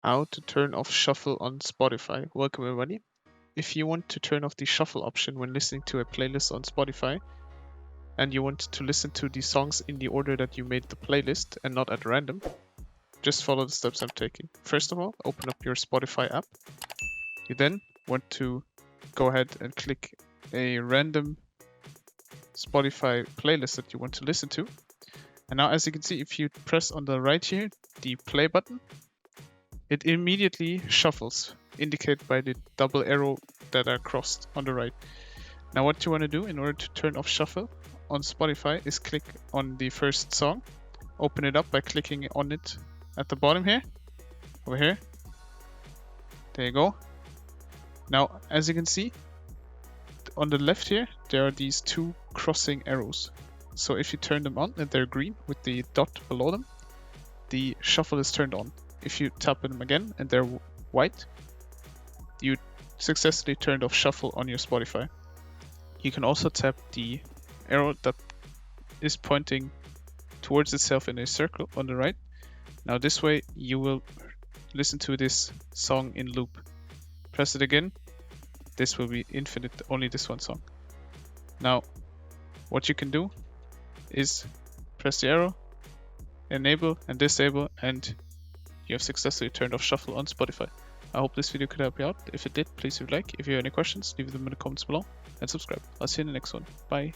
How to turn off shuffle on Spotify. Welcome everybody. If you want to turn off the shuffle option when listening to a playlist on Spotify and you want to listen to the songs in the order that you made the playlist and not at random, just follow the steps I'm taking. First of all, open up your Spotify app. You then want to go ahead and click a random Spotify playlist that you want to listen to. And now as you can see, if you press on the right here, the play button, it immediately shuffles, indicated by the double arrow that are crossed on the right. Now what you want to do in order to turn off shuffle on Spotify is click on the first song, open it up by clicking on it at the bottom here, over here. There you go. Now as you can see, on the left here, there are these two crossing arrows. So if you turn them on and they're green with the dot below them, the shuffle is turned on. If you tap on them again and they're white, you successfully turned off shuffle on your Spotify. You can also tap the arrow that is pointing towards itself in a circle on the right. Now this way you will listen to this song in loop. Press it again. This will be infinite, only this one song. Now what you can do is press the arrow, enable and disable, and you have successfully turned off shuffle on Spotify. I hope this video could help you out. If it did, please leave a like. If you have any questions, leave them in the comments below and subscribe. I'll see you in the next one. Bye.